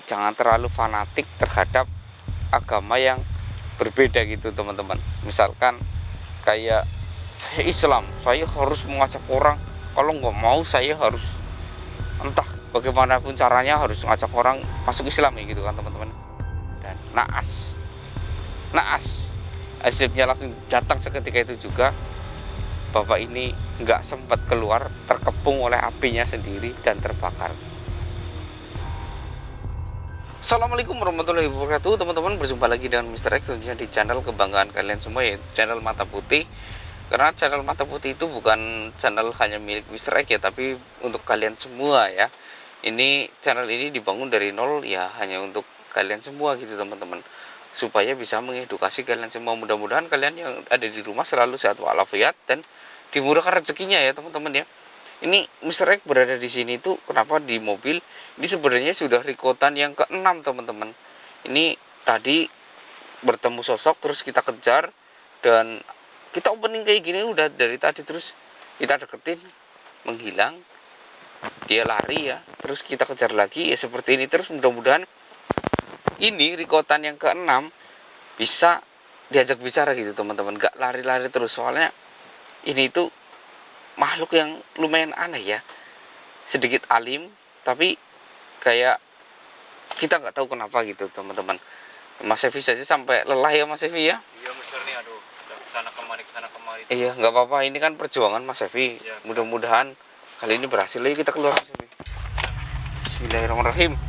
jangan terlalu fanatik terhadap agama yang berbeda gitu teman-teman. Misalkan kayak saya Islam, saya harus mengajak orang, kalau nggak mau saya harus entah bagaimanapun caranya harus ngajak orang masuk Islam ya gitu kan teman-teman. Dan naas hasilnya langsung datang seketika itu juga. Bapak ini nggak sempat keluar, terkepung oleh apinya sendiri dan terbakar. Assalamualaikum warahmatullahi wabarakatuh teman-teman, berjumpa lagi dengan Mr. X tentunya di channel kebanggaan kalian semua, yaitu channel Mata Putih. Karena channel Mata Putih itu bukan channel hanya milik Mr. X ya, tapi untuk kalian semua ya. Ini channel ini dibangun dari nol ya, hanya untuk kalian semua gitu teman-teman, supaya bisa mengedukasi kalian semua. Mudah-mudahan kalian yang ada di rumah selalu sehat walafiat dan dimurahkan rezekinya ya teman-teman ya. Ini Mr. X berada di sini tuh kenapa di mobil? Ini sebenarnya sudah rekotan yang ke-6 teman-teman. Ini tadi bertemu sosok terus kita kejar, dan kita opening kayak gini udah dari tadi, terus kita deketin menghilang, dia lari ya, terus kita kejar lagi ya seperti ini terus. Mudah-mudahan ini rekotan yang ke-6 bisa diajak bicara gitu teman-teman, gak lari-lari terus. Soalnya ini tuh makhluk yang lumayan aneh ya, sedikit alim tapi kayak kita nggak tahu kenapa gitu teman-teman. Mas Evi saja sampai lelah ya Mas Evi ya. Iya Mister nih, aduh udah kesana kemari. Iya nggak apa-apa, ini kan perjuangan Mas Evi ya, mudah-mudahan kali ini berhasil. Ayo kita keluar Mas Evi. Bismillahirrahmanirrahim.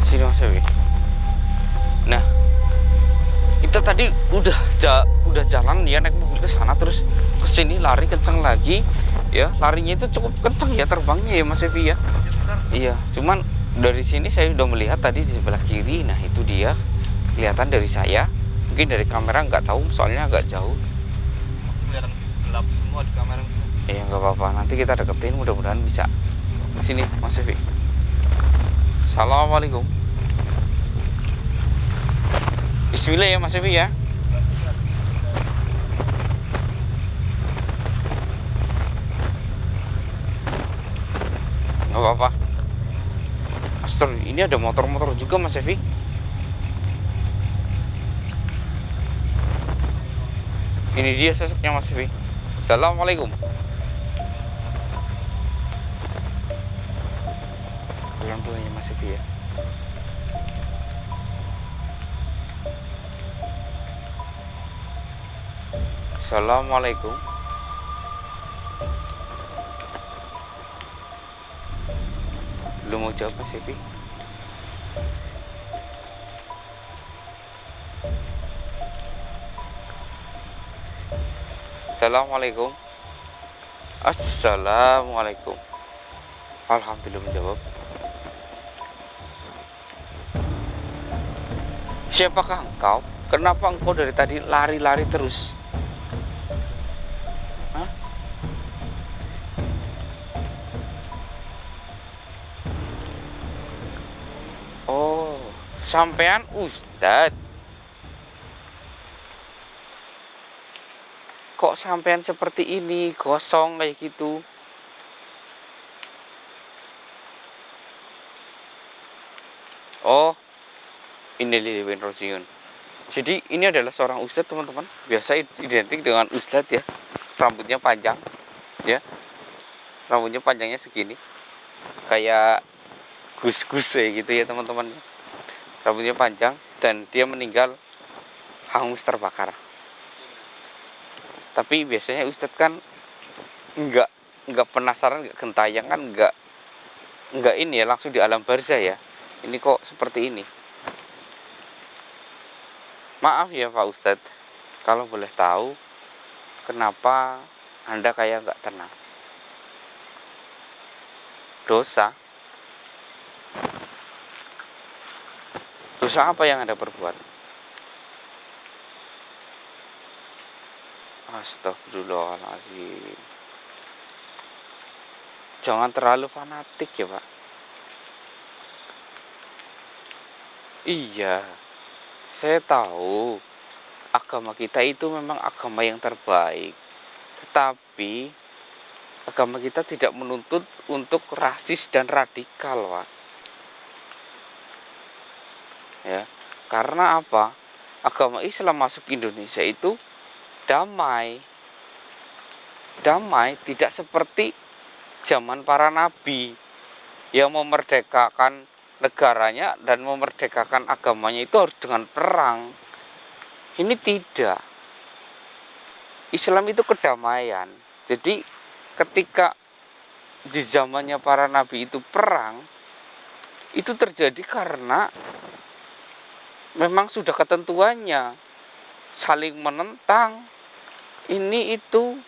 Sini Mas Evi. Nah, kita tadi udah jalan ya, naik mobil ke sana terus kesini lari kenceng lagi ya. Larinya itu cukup kenceng ya terbangnya ya Mas Evi ya. Iya, cuman dari sini saya udah melihat tadi di sebelah kiri. Nah itu dia kelihatan dari saya, mungkin dari kamera nggak tahu soalnya agak jauh. Kelihatan gelap semua di kamera. Iya nggak apa-apa, nanti kita deketin, mudah-mudahan bisa. Sini Mas Evi. Assalamualaikum. Bismillah ya Mas Evi ya. Nggak apa-apa. Aster, ini ada motor-motor juga Mas Evi. Ini dia sosoknya Mas Evi. Assalamualaikum. Orang tuanya Mas Evi ya. Assalamualaikum. Belum mau jawab Mas Evi. Assalamualaikum. Assalamualaikum. Alhamdulillah menjawab. Siapakah engkau? Kenapa engkau dari tadi lari-lari terus? Hah? Oh, sampean Ustadz. Kok sampean seperti ini, gosong kayak gitu? Oh, ini Liliwin Rosion. Jadi ini adalah seorang ustadz teman-teman. Biasa identik dengan ustadz ya. Rambutnya panjang, ya. Rambutnya panjangnya segini, kayak gus-gus kayak gitu ya teman-teman. Rambutnya panjang dan dia meninggal hangus terbakar. Tapi biasanya ustadz kan nggak penasaran, nggak gentayangan, kan nggak ini ya, langsung di alam barzah ya. Ini kok seperti ini. Maaf ya Pak Ustadz, kalau boleh tahu kenapa Anda kayak nggak tenang? Dosa? Dosa apa yang Anda perbuat? Astagfirullahaladzim. Jangan terlalu fanatik ya Pak. Iya, saya tahu agama kita itu memang agama yang terbaik, tetapi agama kita tidak menuntut untuk rasis dan radikal, Pak. Ya, karena apa? Agama Islam masuk Indonesia itu damai. Damai, tidak seperti zaman para nabi yang memerdekakan negaranya dan memerdekakan agamanya itu harus dengan perang. Ini tidak. Islam itu kedamaian. Jadi ketika di zamannya para nabi itu perang, itu terjadi karena memang sudah ketentuannya, saling menentang, ini itu,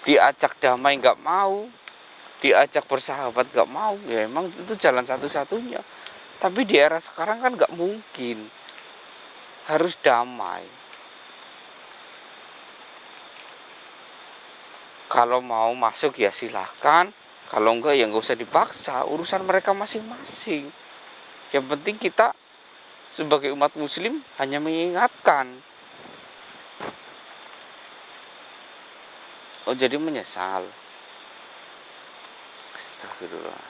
diajak damai nggak mau, diajak bersahabat nggak mau, ya emang itu jalan satu-satunya. Tapi di era sekarang kan nggak mungkin, harus damai. Kalau mau masuk ya silahkan, kalau enggak ya nggak usah dipaksa, urusan mereka masing-masing. Yang penting kita sebagai umat muslim hanya mengingatkan. Oh, jadi menyesal. Astagfirullah.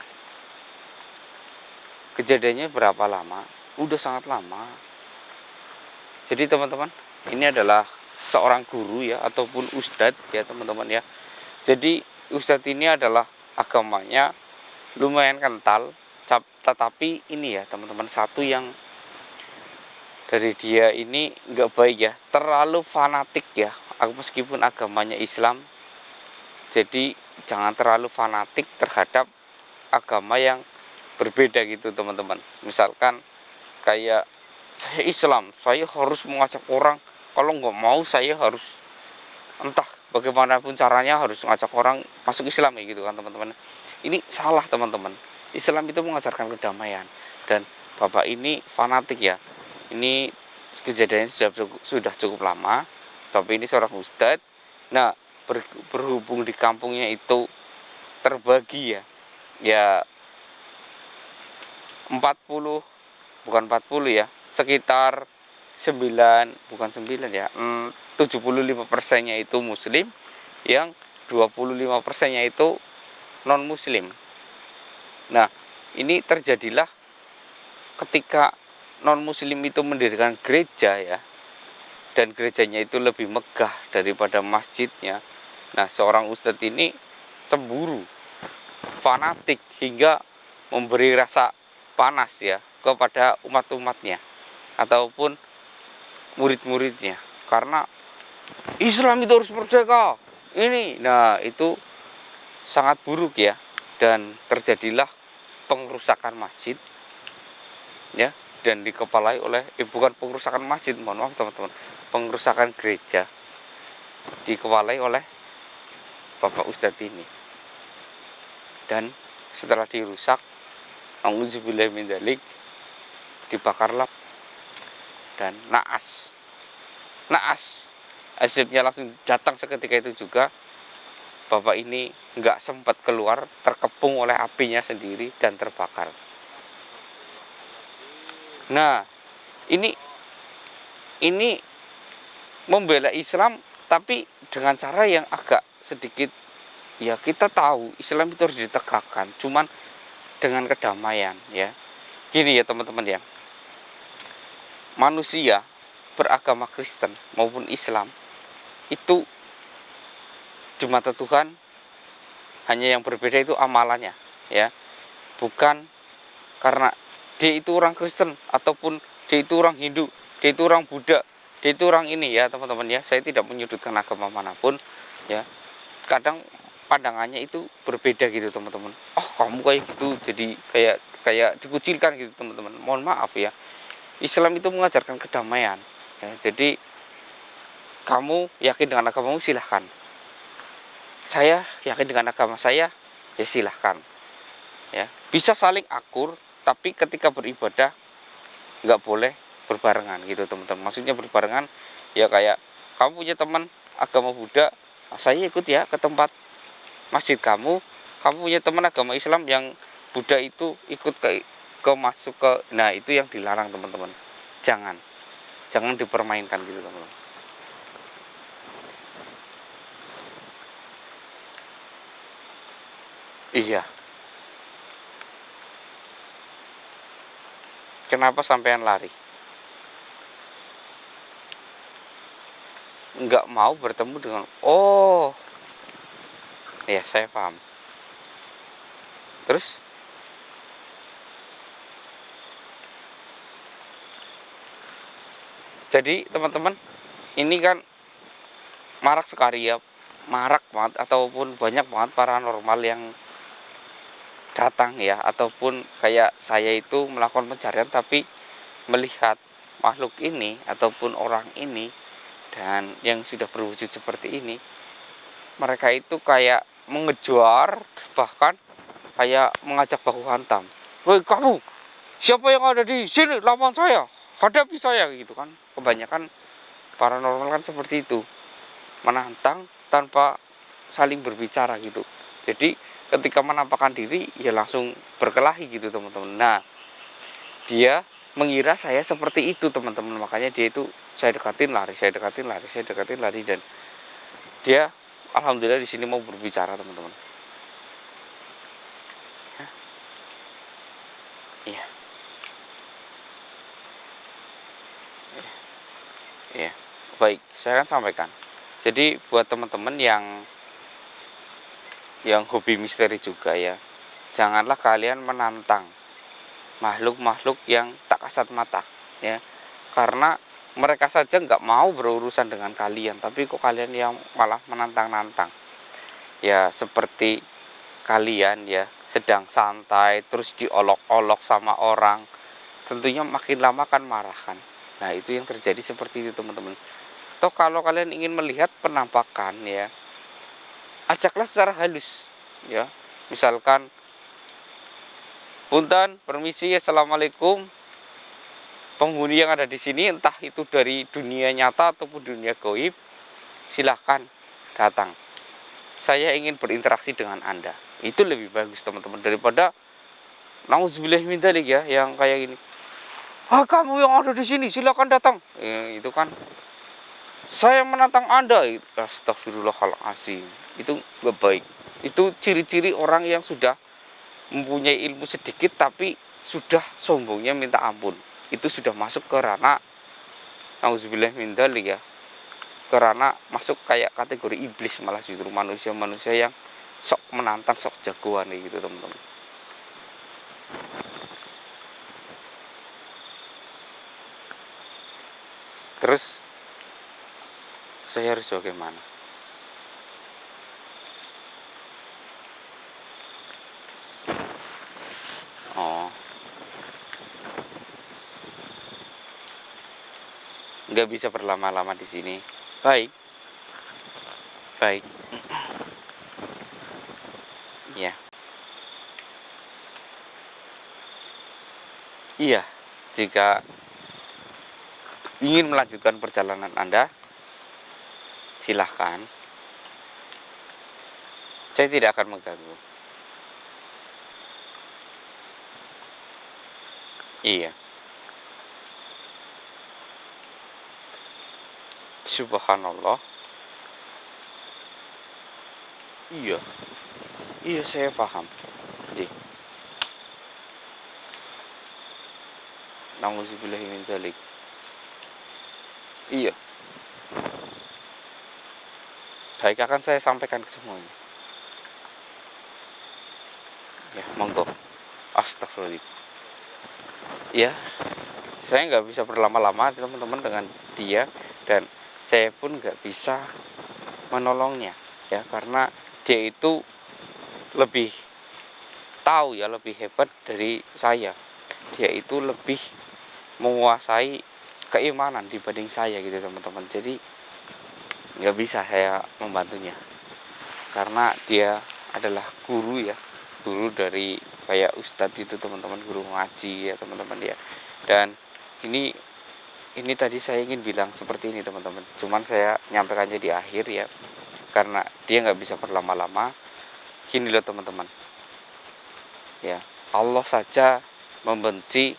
Kejadiannya berapa lama? Udah sangat lama. Jadi teman-teman, ini adalah seorang guru ya, ataupun ustadz ya teman-teman ya. Jadi ustadz ini adalah agamanya lumayan kental, tetapi ini ya teman-teman, satu yang dari dia ini nggak baik ya, terlalu fanatik ya. Meskipun agamanya Islam, jadi jangan terlalu fanatik terhadap agama yang berbeda gitu teman-teman. Misalkan kayak saya Islam, saya harus mengajak orang, kalau nggak mau saya harus entah bagaimanapun caranya harus mengajak orang masuk Islam ya gitu kan teman-teman. Ini salah teman-teman. Islam itu mengajarkan kedamaian, dan bapak ini fanatik ya. Ini kejadiannya sudah cukup lama, tapi ini seorang ustadz. Nah, berhubung di kampungnya itu terbagi ya 40, bukan 40 ya, sekitar 9, bukan 9 ya, 75%-nya itu muslim, yang 25%-nya itu non muslim. Nah, ini terjadilah ketika non muslim itu mendirikan gereja ya, dan gerejanya itu lebih megah daripada masjidnya. Nah, seorang ustadz ini cemburu, fanatik, hingga memberi rasa panas ya kepada umat-umatnya ataupun murid-muridnya, karena Islam itu harus merdeka ini. Nah, itu sangat buruk ya, dan terjadilah pengerusakan masjid ya, dan dikepalai oleh bukan pengerusakan masjid, mohon maaf teman-teman, pengerusakan gereja dikepalai oleh bapak ustadz ini. Dan setelah dirusak, auzubillahi min dzalik, dibakarlah dan naas asapnya langsung datang seketika itu juga. Bapak ini nggak sempat keluar, terkepung oleh apinya sendiri dan terbakar. Nah, ini membela Islam, tapi dengan cara yang agak sedikit ya, kita tahu Islam itu harus ditegakkan, cuman dengan kedamaian ya. Gini ya teman-teman ya, manusia beragama Kristen maupun Islam itu di mata Tuhan hanya yang berbeda itu amalannya ya, bukan karena dia itu orang Kristen ataupun dia itu orang Hindu, dia itu orang Buddha, dia itu orang ini ya teman-teman ya. Saya tidak menyudutkan agama manapun ya, kadang pandangannya itu berbeda gitu teman-teman. Oh, kamu kayak gitu, jadi kayak dikucilkan gitu teman-teman. Mohon maaf ya, Islam itu mengajarkan kedamaian ya. Jadi kamu yakin dengan agamamu, silahkan. Saya yakin dengan agama saya, ya silahkan ya. Bisa saling akur, tapi ketika beribadah nggak boleh berbarengan gitu teman-teman. Maksudnya berbarengan ya, kayak kamu punya teman agama Buddha, saya ikut ya ke tempat masjid kamu. Kamu punya teman agama Islam yang Buddha itu ikut ke masuk ke, nah itu yang dilarang teman-teman. Jangan jangan dipermainkan gitu teman-teman. Iya, kenapa sampean lari? Nggak mau bertemu dengan, oh ya saya paham. Terus jadi teman-teman, ini kan marak sekali ya, marak banget ataupun banyak banget paranormal yang datang ya, ataupun kayak saya itu melakukan pencarian tapi melihat makhluk ini ataupun orang ini dan yang sudah berwujud seperti ini, mereka itu kayak mengejar, bahkan kayak mengajak baku hantam. Woi kamu, siapa yang ada di sini, lawan saya, hadapi saya, gitu kan. Kebanyakan paranormal kan seperti itu, menantang tanpa saling berbicara gitu. Jadi ketika menampakkan diri ya langsung berkelahi gitu teman-teman. Nah, dia mengira saya seperti itu teman-teman, makanya dia itu saya dekatin lari, saya dekatin lari, saya dekatin lari, dan dia alhamdulillah di sini mau berbicara teman-teman. Iya, iya, baik, saya akan sampaikan. Jadi buat teman-teman yang hobi misteri juga ya, janganlah kalian menantang makhluk-makhluk yang tak kasat mata ya, karena mereka saja nggak mau berurusan dengan kalian, tapi kok kalian yang malah menantang-nantang ya. Seperti kalian ya sedang santai terus diolok-olok sama orang, tentunya makin lama kan marah kan. Nah itu yang terjadi seperti itu teman-teman. Atau kalau kalian ingin melihat penampakan ya, ajaklah secara halus ya, misalkan, punten, permisi, assalamualaikum, penghuni yang ada di sini entah itu dari dunia nyata ataupun dunia gaib, silahkan datang, saya ingin berinteraksi dengan Anda. Itu lebih bagus teman-teman, daripada nauzubillah min dzalik ya, yang kayak gini, ah kamu yang ada di sini silahkan datang, itu kan saya menantang Anda. Astagfirullahaladzim, itu gak baik. Itu ciri-ciri orang yang sudah mempunyai ilmu sedikit tapi sudah sombongnya minta ampun. Itu sudah masuk ke ranah nauzubillah min dzalik ya, ke ranah masuk kayak kategori iblis, malah justru manusia-manusia yang sok menantang, sok jagoan gitu teman-teman. Terus saya harus bagaimana? Oh, nggak bisa berlama-lama di sini. Baik, baik. Ya, iya. Jika ingin melanjutkan perjalanan Anda, silahkan. Saya tidak akan mengganggu. Iya. Subhanallah. Iya. Iya, saya paham. Jadi, nauzubillahi min dzalik. Iya. Baik, akan saya sampaikan ke semuanya. Ya, monggo. Astagfirullah. Ya, saya nggak bisa berlama-lama teman-teman dengan dia, dan saya pun nggak bisa menolongnya ya, karena dia itu lebih tahu ya, lebih hebat dari saya. Dia itu lebih menguasai keimanan dibanding saya gitu teman-teman. Jadi nggak bisa saya membantunya, karena dia adalah guru ya, guru dari kayak ustadz itu teman-teman, guru ngaji ya teman-teman ya. Dan ini tadi saya ingin bilang seperti ini teman-teman, cuman saya nyampaikannya di akhir ya, karena dia nggak bisa berlama-lama. Gini loh teman-teman ya, Allah saja membenci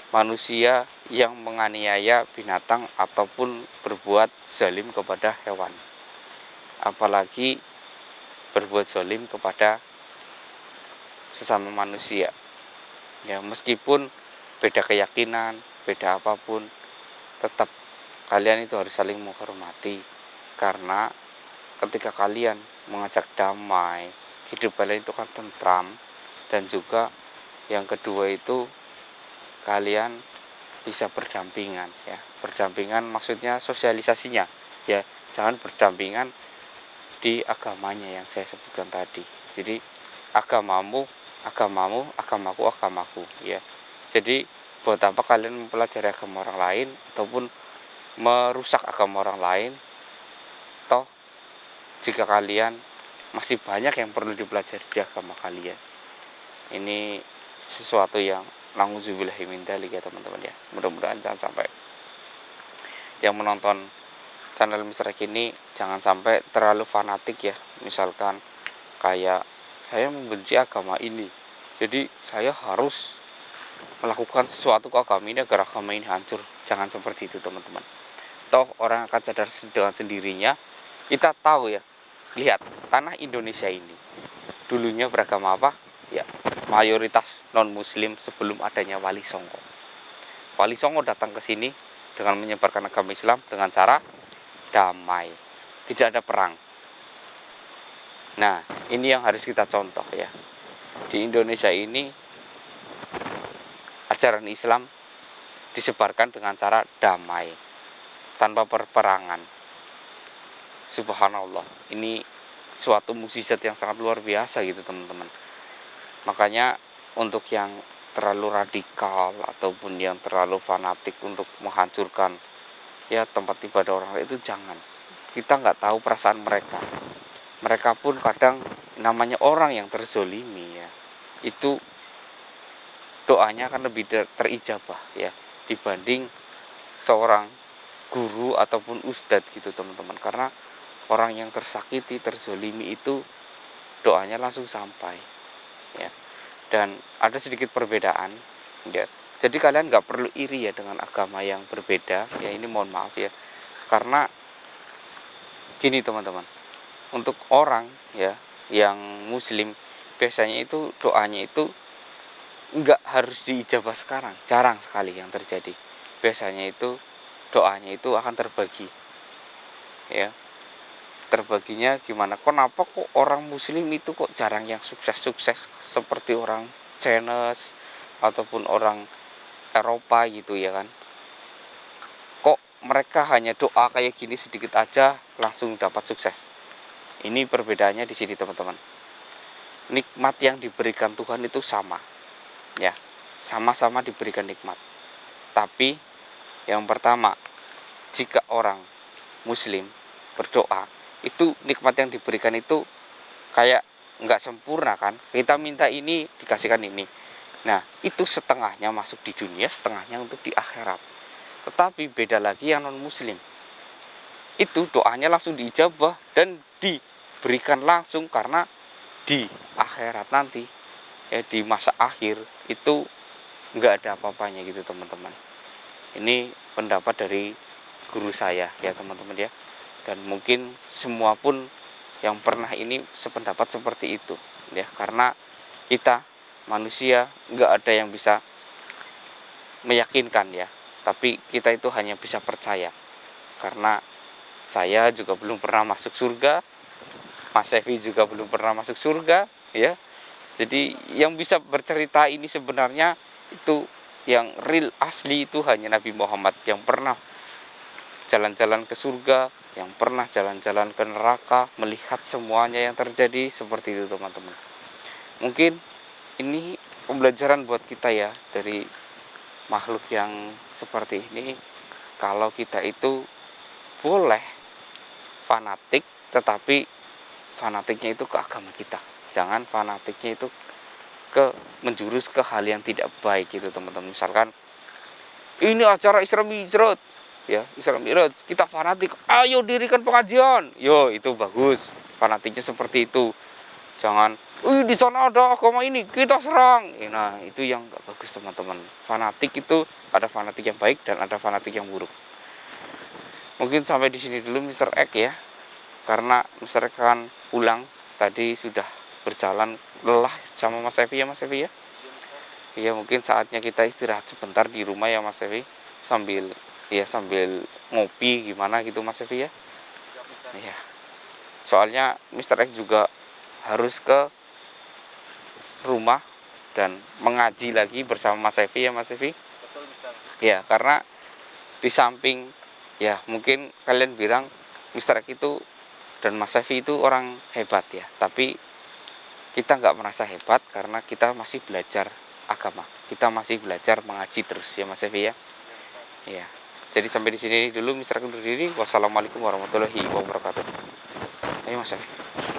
manusia yang menganiaya binatang ataupun berbuat zalim kepada hewan, apalagi berbuat zalim kepada sesama manusia. Ya, meskipun beda keyakinan, beda apapun, tetap kalian itu harus saling menghormati. Karena ketika kalian mengajak damai, hidup kalian itu kan tentram. Dan juga yang kedua itu kalian bisa berdampingan ya. Berdampingan maksudnya sosialisasinya ya, jangan berdampingan di agamanya yang saya sebutkan tadi. Jadi agamamu agamamu, agamaku ya. Jadi buat apa kalian mempelajari agama orang lain ataupun merusak agama orang lain, toh jika kalian masih banyak yang perlu dipelajari di agama kalian. Ini sesuatu yang na'udzubillahi min dzalik ya teman-teman ya. Mudah-mudahan jangan sampai yang menonton channel Mr. Eki ini jangan sampai terlalu fanatik ya. Misalkan kayak saya membenci agama ini, jadi saya harus melakukan sesuatu ke agama ini agar agama ini hancur. Jangan seperti itu teman-teman. Toh orang akan sadar dengan sendirinya. Kita tahu ya, lihat tanah Indonesia ini dulunya beragama apa ya, mayoritas non muslim sebelum adanya Wali Songo. Wali Songo datang ke sini dengan menyebarkan agama Islam dengan cara damai, tidak ada perang. Nah, ini yang harus kita contoh ya. Di Indonesia ini ajaran Islam disebarkan dengan cara damai, tanpa perperangan. Subhanallah, ini suatu mukjizat yang sangat luar biasa gitu teman-teman. Makanya untuk yang terlalu radikal ataupun yang terlalu fanatik untuk menghancurkan ya tempat ibadah orang itu jangan. Kita nggak tahu perasaan mereka. Mereka pun kadang namanya orang yang terzolimi ya, itu doanya akan lebih terijabah ya dibanding seorang guru ataupun ustadz gitu teman-teman. Karena orang yang tersakiti, terzolimi itu doanya langsung sampai ya. Dan ada sedikit perbedaan ya. Jadi kalian nggak perlu iri ya dengan agama yang berbeda ya, ini mohon maaf ya. Karena gini teman-teman, untuk orang ya yang muslim biasanya itu doanya itu nggak harus diijabah sekarang, jarang sekali yang terjadi. Biasanya itu doanya itu akan terbagi ya. Terbaginya gimana? Kenapa kok orang muslim itu kok jarang yang sukses-sukses seperti orang Chinese ataupun orang Eropa gitu ya kan? Kok mereka hanya doa kayak gini sedikit aja langsung dapat sukses? Ini perbedaannya di sini teman-teman. Nikmat yang diberikan Tuhan itu sama ya, sama-sama diberikan nikmat. Tapi yang pertama, jika orang muslim berdoa, itu nikmat yang diberikan itu kayak nggak sempurna kan. Kita minta ini dikasihkan ini. Nah itu setengahnya masuk di dunia, setengahnya untuk di akhirat. Tetapi beda lagi yang non muslim, itu doanya langsung diijabah dan diberikan langsung. Karena di akhirat nanti ya, di masa akhir itu nggak ada apa-apanya gitu teman-teman. Ini pendapat dari guru saya ya teman-teman ya. Dan mungkin semua pun yang pernah ini sependapat seperti itu ya. Karena kita manusia nggak ada yang bisa meyakinkan ya, tapi kita itu hanya bisa percaya. Karena saya juga belum pernah masuk surga, Mas Sevi juga belum pernah masuk surga ya. Jadi yang bisa bercerita ini sebenarnya itu yang real asli itu hanya Nabi Muhammad yang pernah jalan-jalan ke surga, yang pernah jalan-jalan ke neraka, melihat semuanya yang terjadi seperti itu teman-teman. Mungkin ini pembelajaran buat kita ya, dari makhluk yang seperti ini. Kalau kita itu boleh fanatik, tetapi fanatiknya itu ke agama kita. Jangan fanatiknya itu menjurus ke hal yang tidak baik gitu teman-teman. Misalkan ini acara Isra Mi'raj ya, Isra Mi'raj, kita fanatik, ayo dirikan pengajian, yo itu bagus, fanatiknya seperti itu. Jangan di sana ada agama ini, kita serang. Nah, itu yang nggak bagus teman-teman. Fanatik itu ada fanatik yang baik dan ada fanatik yang buruk. Mungkin sampai di sini dulu Mr. X ya. Karena Mr. X kan pulang tadi sudah berjalan lelah sama Mas Evi ya Mas Evi ya. Iya, mungkin saatnya kita istirahat sebentar di rumah ya Mas Evi, sambil ngopi gimana gitu Mas Evi ya. Iya. Soalnya Mr. X juga harus ke rumah dan mengaji lagi bersama Mas Evi ya Mas Evi. Betul, Mister. Ya, karena di samping ya mungkin kalian bilang Mr. X itu dan Mas Evi itu orang hebat ya, tapi kita nggak merasa hebat karena kita masih belajar agama, kita masih belajar mengaji terus ya Mas Evi ya. Ya, jadi sampai di sini dulu Mr. X undur diri. Wassalamualaikum warahmatullahi wabarakatuh. Ayo Mas Evi.